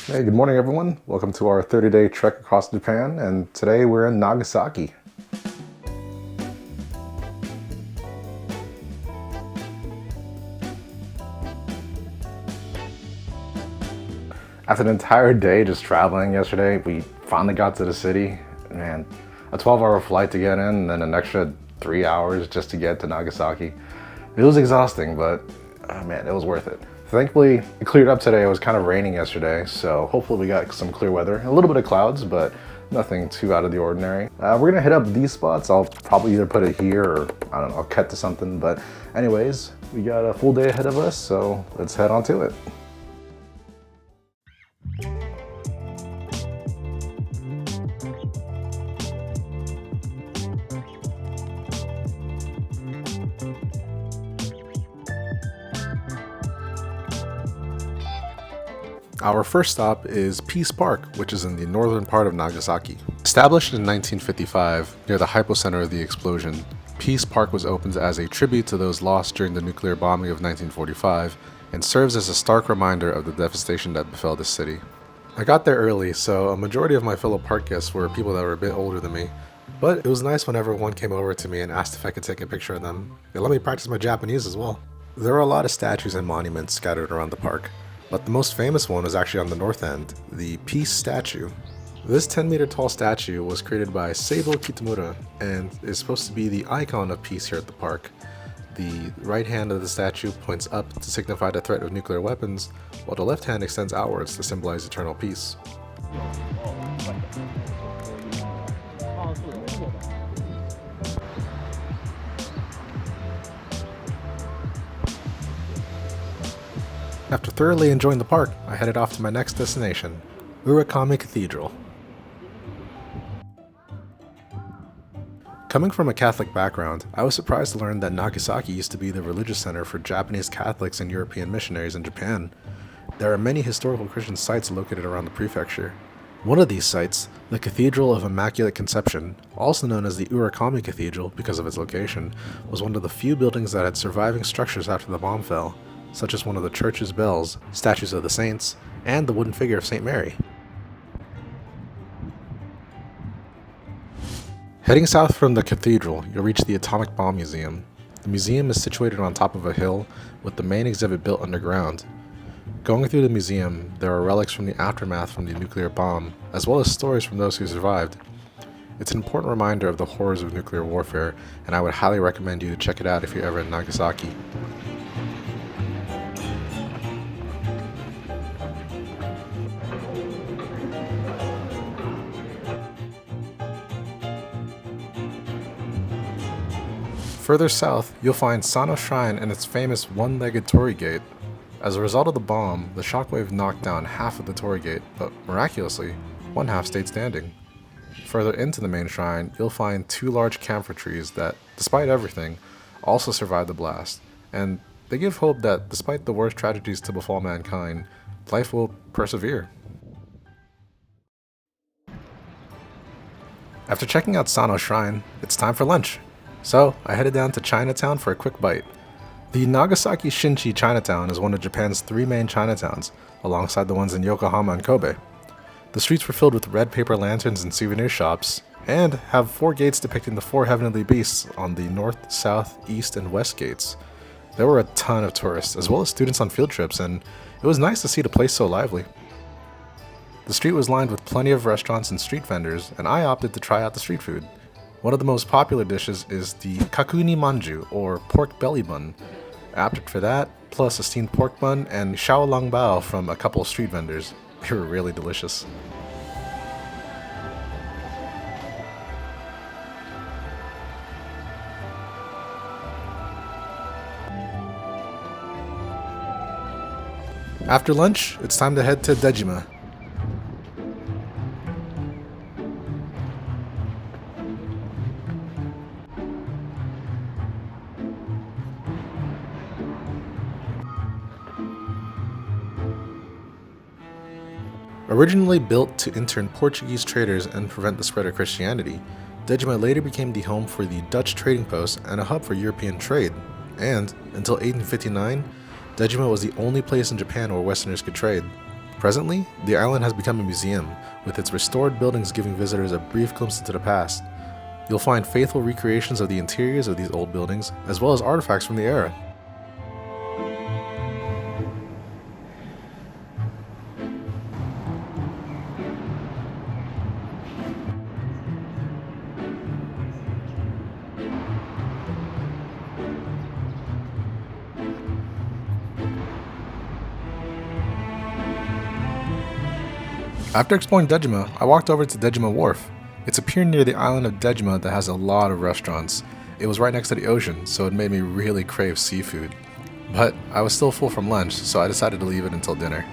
Hey, good morning everyone. Welcome to our 30-day trek across Japan, and today we're in Nagasaki. After an entire day just traveling yesterday, we finally got to the city. Man, a 12-hour flight to get in, and then an extra 3 hours just to get to Nagasaki. It was exhausting, but man, it was worth it. Thankfully, it cleared up today. It was kind of raining yesterday, so hopefully we got some clear weather. A little bit of clouds, but nothing too out of the ordinary. We're gonna hit up these spots. I'll probably either put it here or, I don't know, I'll cut to something. But anyways, we got a full day ahead of us, so let's head on to it. Our first stop is Peace Park, which is in the northern part of Nagasaki. Established in 1955 near the hypocenter of the explosion, Peace Park was opened as a tribute to those lost during the nuclear bombing of 1945 and serves as a stark reminder of the devastation that befell the city. I got there early, so a majority of my fellow park guests were people that were a bit older than me, but it was nice whenever one came over to me and asked if I could take a picture of them. They let me practice my Japanese as well. There are a lot of statues and monuments scattered around the park, but the most famous one is actually on the north end, the Peace statue. This 10-meter tall statue was created by Seibo Kitamura and is supposed to be the icon of peace here at the park. The right hand of the statue points up to signify the threat of nuclear weapons, while the left hand extends outwards to symbolize eternal peace. After thoroughly enjoying the park, I headed off to my next destination, Urakami Cathedral. Coming from a Catholic background, I was surprised to learn that Nagasaki used to be the religious center for Japanese Catholics and European missionaries in Japan. There are many historical Christian sites located around the prefecture. One of these sites, the Cathedral of Immaculate Conception, also known as the Urakami Cathedral because of its location, was one of the few buildings that had surviving structures after the bomb fell, such as one of the church's bells, statues of the saints, and the wooden figure of St. Mary. Heading south from the cathedral, you'll reach the Atomic Bomb Museum. The museum is situated on top of a hill, with the main exhibit built underground. Going through the museum, there are relics from the aftermath from the nuclear bomb, as well as stories from those who survived. It's an important reminder of the horrors of nuclear warfare, and I would highly recommend you to check it out if you're ever in Nagasaki. Further south, you'll find Sanyo Shrine and its famous one-legged torii gate. As a result of the bomb, the shockwave knocked down half of the torii gate, but miraculously, one half stayed standing. Further into the main shrine, you'll find two large camphor trees that, despite everything, also survived the blast, and they give hope that despite the worst tragedies to befall mankind, life will persevere. After checking out Sanyo Shrine, it's time for lunch. So, I headed down to Chinatown for a quick bite. The Nagasaki Shinchi Chinatown is one of Japan's three main Chinatowns, alongside the ones in Yokohama and Kobe. The streets were filled with red paper lanterns and souvenir shops, and have four gates depicting the four heavenly beasts on the north, south, east, and west gates. There were a ton of tourists, as well as students on field trips, and it was nice to see the place so lively. The street was lined with plenty of restaurants and street vendors, and I opted to try out the street food. One of the most popular dishes is the kakuni manju, or pork belly bun. I opted for that, plus a steamed pork bun and xiaolongbao from a couple of street vendors. They were really delicious. After lunch, it's time to head to Dejima. Originally built to intern Portuguese traders and prevent the spread of Christianity, Dejima later became the home for the Dutch trading post and a hub for European trade, and, until 1859, Dejima was the only place in Japan where Westerners could trade. Presently, the island has become a museum, with its restored buildings giving visitors a brief glimpse into the past. You'll find faithful recreations of the interiors of these old buildings, as well as artifacts from the era. After exploring Dejima, I walked over to Dejima Wharf. It's a pier near the island of Dejima that has a lot of restaurants. It was right next to the ocean, so it made me really crave seafood. But I was still full from lunch, so I decided to leave it until dinner.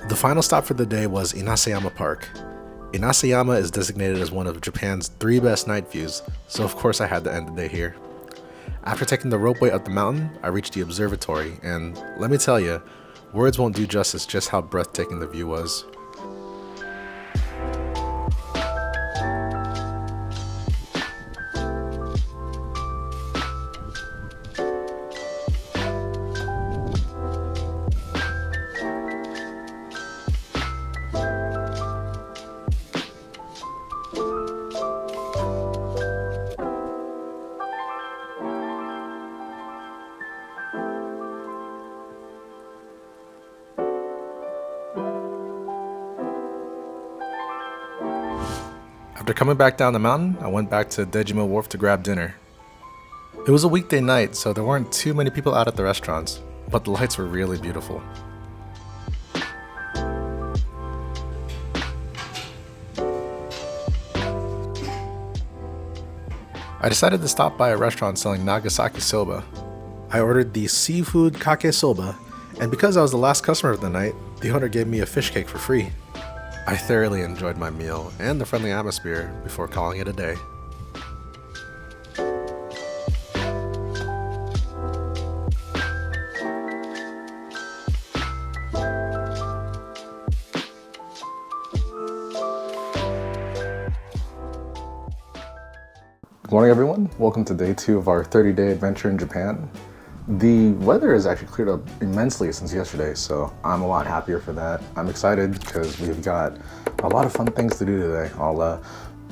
The final stop for the day was Inasayama Park. Inasayama is designated as one of Japan's 3 best night views, so of course I had to end the day here. After taking the ropeway up the mountain, I reached the observatory, and let me tell you, words won't do justice just how breathtaking the view was. After coming back down the mountain, I went back to Dejima Wharf to grab dinner. It was a weekday night, so there weren't too many people out at the restaurants, but the lights were really beautiful. I decided to stop by a restaurant selling Nagasaki soba. I ordered the seafood kake soba, and because I was the last customer of the night, the owner gave me a fish cake for free. I thoroughly enjoyed my meal and the friendly atmosphere before calling it a day. Good morning, everyone. Welcome to day 2 of our 30-day adventure in Japan. The weather has actually cleared up immensely since yesterday, so I'm a lot happier for that. I'm excited because we've got a lot of fun things to do today. I'll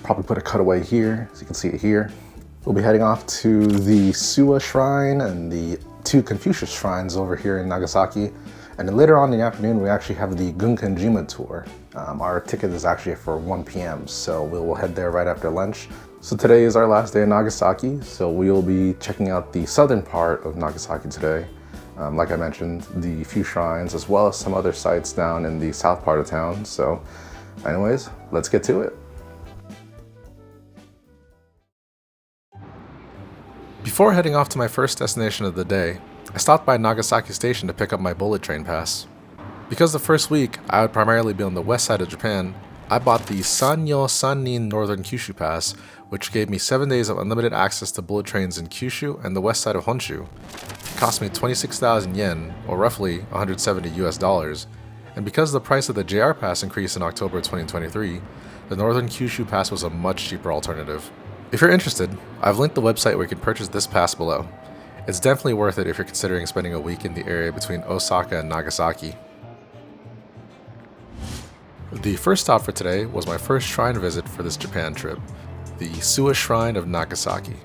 probably put a cutaway here, so you can see it here. We'll be heading off to the Suwa Shrine and the 2 Confucius Shrines over here in Nagasaki. And then later on in the afternoon, we actually have the Gunkanjima tour. Our ticket is actually for 1 p.m., so we'll head there right after lunch. So today is our last day in Nagasaki, so we'll be checking out the southern part of Nagasaki today. Like I mentioned, the few shrines, as well as some other sites down in the south part of town. So anyways, let's get to it. Before heading off to my first destination of the day, I stopped by Nagasaki Station to pick up my bullet train pass. Because the first week I would primarily be on the west side of Japan, I bought the Sanyo-San'in Northern Kyushu Pass, which gave me 7 days of unlimited access to bullet trains in Kyushu and the west side of Honshu. It cost me 26,000 yen, or roughly $170 US, and because the price of the JR Pass increased in October 2023, the Northern Kyushu Pass was a much cheaper alternative. If you're interested, I've linked the website where you can purchase this pass below. It's definitely worth it if you're considering spending a week in the area between Osaka and Nagasaki. The first stop for today was my first shrine visit for this Japan trip, the Suwa Shrine of Nagasaki.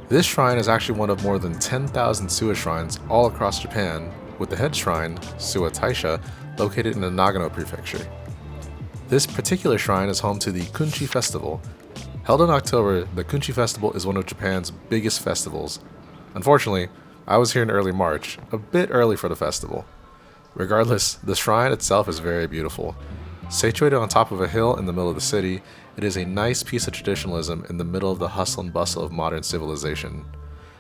This shrine is actually one of more than 10,000 Suwa shrines all across Japan, with the head shrine, Suwa Taisha, located in the Nagano Prefecture. This particular shrine is home to the Kunchi Festival. Held in October, the Kunchi Festival is one of Japan's biggest festivals. Unfortunately, I was here in early March, a bit early for the festival. Regardless, the shrine itself is very beautiful. Situated on top of a hill in the middle of the city, It is a nice piece of traditionalism in the middle of the hustle and bustle of modern civilization.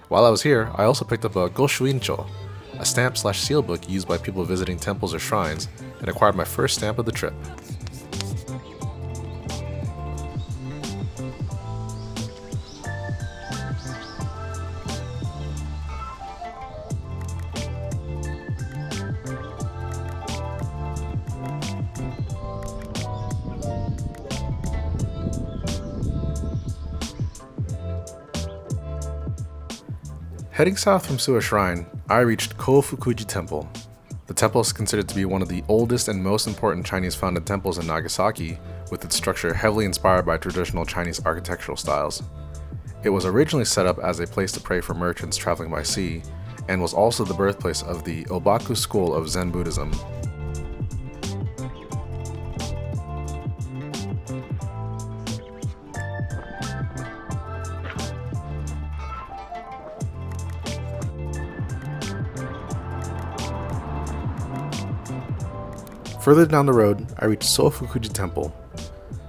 While I was here, I also picked up a Goshuincho, a stamp/seal book used by people visiting temples or shrines, and acquired my first stamp of the trip. Heading south from Suwa Shrine, I reached Kofukuji Temple. The temple is considered to be one of the oldest and most important Chinese-founded temples in Nagasaki, with its structure heavily inspired by traditional Chinese architectural styles. It was originally set up as a place to pray for merchants traveling by sea, and was also the birthplace of the Obaku school of Zen Buddhism. Further down the road, I reached Sofukuji Temple.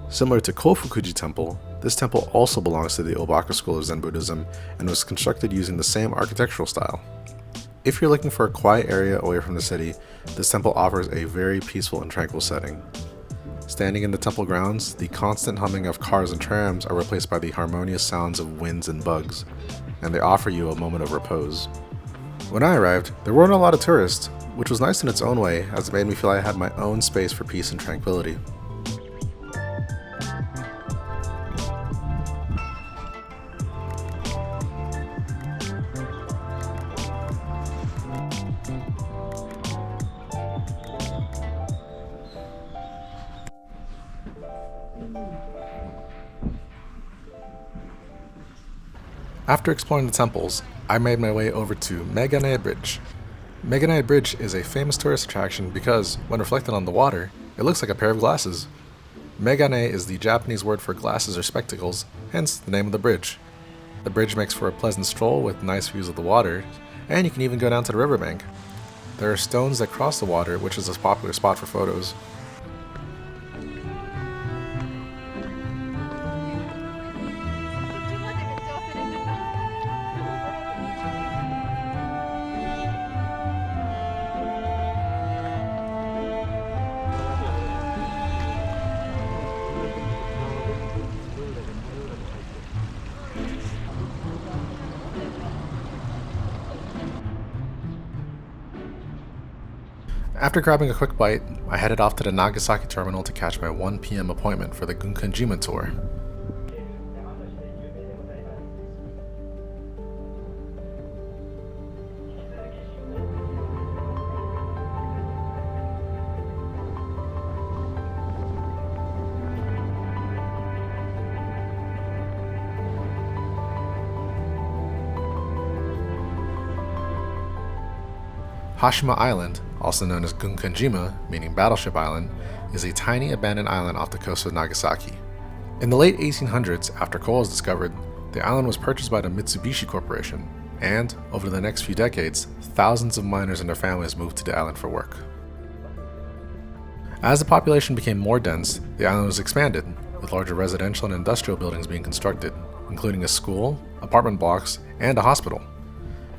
Similar to Kofukuji Temple, this temple also belongs to the Obaku school of Zen Buddhism and was constructed using the same architectural style. If you're looking for a quiet area away from the city, this temple offers a very peaceful and tranquil setting. Standing in the temple grounds, the constant humming of cars and trams are replaced by the harmonious sounds of winds and bugs, and they offer you a moment of repose. When I arrived, there weren't a lot of tourists, which was nice in its own way, as it made me feel I had my own space for peace and tranquility. After exploring the temples, I made my way over to Megane Bridge. Megane Bridge is a famous tourist attraction because, when reflected on the water, it looks like a pair of glasses. Megane is the Japanese word for glasses or spectacles, hence the name of the bridge. The bridge makes for a pleasant stroll with nice views of the water, and you can even go down to the riverbank. There are stones that cross the water, which is a popular spot for photos. After grabbing a quick bite, I headed off to the Nagasaki terminal to catch my 1 p.m. appointment for the Gunkanjima tour. Hashima Island, also known as Gunkanjima, meaning Battleship Island, is a tiny abandoned island off the coast of Nagasaki. In the late 1800s, after coal was discovered, the island was purchased by the Mitsubishi Corporation, and, over the next few decades, thousands of miners and their families moved to the island for work. As the population became more dense, the island was expanded, with larger residential and industrial buildings being constructed, including a school, apartment blocks, and a hospital.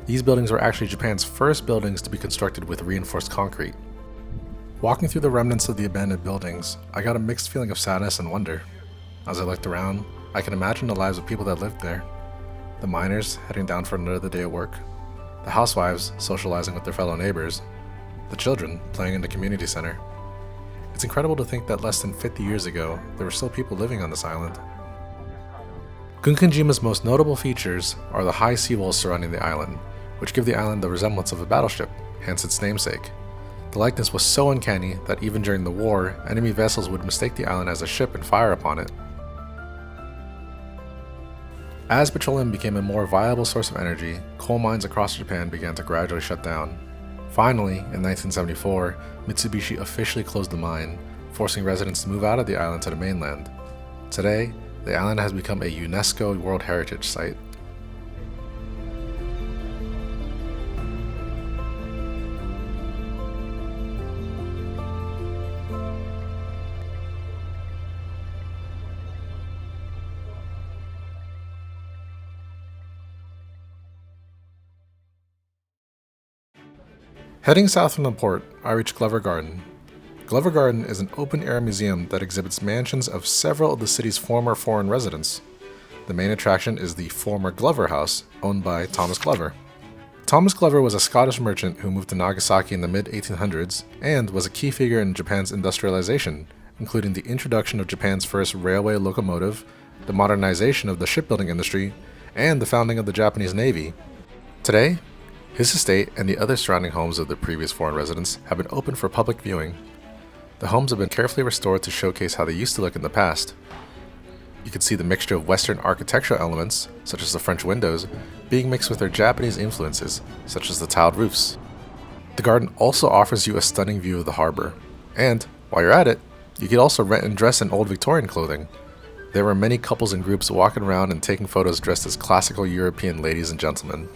These buildings were actually Japan's first buildings to be constructed with reinforced concrete. Walking through the remnants of the abandoned buildings, I got a mixed feeling of sadness and wonder. As I looked around, I could imagine the lives of people that lived there. The miners heading down for another day at work, the housewives socializing with their fellow neighbors, the children playing in the community center. It's incredible to think that less than 50 years ago, there were still people living on this island. Gunkanjima's most notable features are the high seawalls surrounding the island, which give the island the resemblance of a battleship, hence its namesake. The likeness was so uncanny that even during the war, enemy vessels would mistake the island as a ship and fire upon it. As petroleum became a more viable source of energy, coal mines across Japan began to gradually shut down. Finally, in 1974, Mitsubishi officially closed the mine, forcing residents to move out of the island to the mainland. Today, the island has become a UNESCO World Heritage Site. Heading south from the port, I reach Glover Garden. Glover Garden is an open-air museum that exhibits mansions of several of the city's former foreign residents. The main attraction is the former Glover House, owned by Thomas Glover. Thomas Glover was a Scottish merchant who moved to Nagasaki in the mid-1800s and was a key figure in Japan's industrialization, including the introduction of Japan's first railway locomotive, the modernization of the shipbuilding industry, and the founding of the Japanese Navy. Today, his estate and the other surrounding homes of the previous foreign residents have been open for public viewing. The homes have been carefully restored to showcase how they used to look in the past. You can see the mixture of Western architectural elements, such as the French windows, being mixed with their Japanese influences, such as the tiled roofs. The garden also offers you a stunning view of the harbor. And, while you're at it, you can also rent and dress in old Victorian clothing. There were many couples and groups walking around and taking photos dressed as classical European ladies and gentlemen.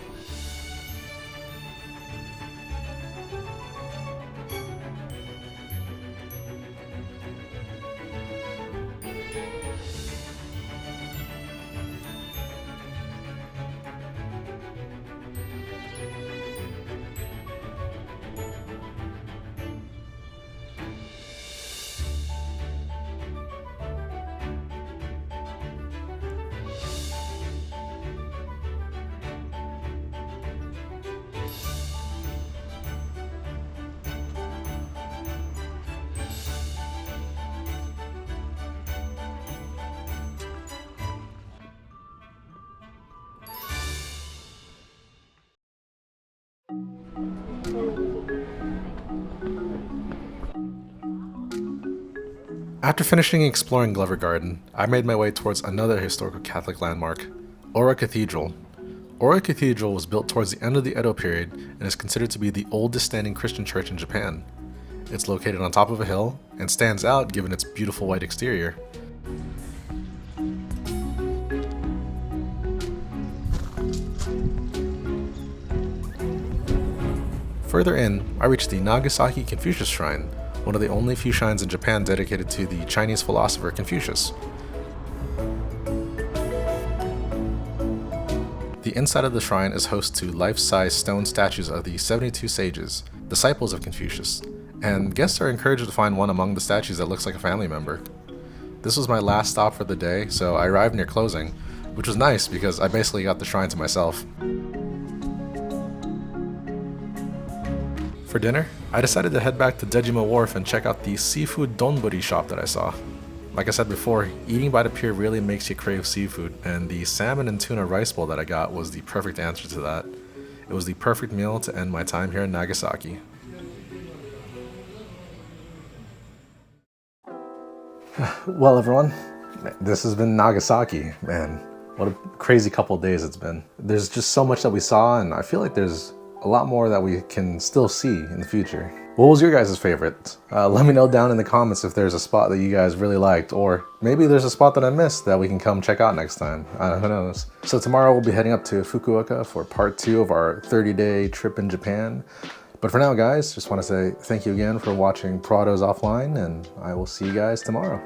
After finishing exploring Glover Garden, I made my way towards another historical Catholic landmark, Oura Cathedral. Oura Cathedral was built towards the end of the Edo period and is considered to be the oldest standing Christian church in Japan. It's located on top of a hill and stands out given its beautiful white exterior. Further in, I reached the Nagasaki Confucius Shrine, one of the only few shrines in Japan dedicated to the Chinese philosopher Confucius. The inside of the shrine is host to life-size stone statues of the 72 sages, disciples of Confucius, and guests are encouraged to find one among the statues that looks like a family member. This was my last stop for the day, so I arrived near closing, which was nice because I basically got the shrine to myself. For dinner, I decided to head back to Dejima Wharf and check out the seafood donburi shop that I saw. Like I said before, eating by the pier really makes you crave seafood, and the salmon and tuna rice bowl that I got was the perfect answer to that. It was the perfect meal to end my time here in Nagasaki. Well, everyone, this has been Nagasaki. Man, what a crazy couple of days it's been. There's just so much that we saw, and I feel like there's a lot more that we can still see in the future. What was your guys' favorite? Let me know down in the comments if there's a spot that you guys really liked, or maybe there's a spot that I missed that we can come check out next time. Who knows? So tomorrow we'll be heading up to Fukuoka for part 2 of our 30-day trip in Japan. But for now, guys, just want to say thank you again for watching Prado's Offline, and I will see you guys tomorrow.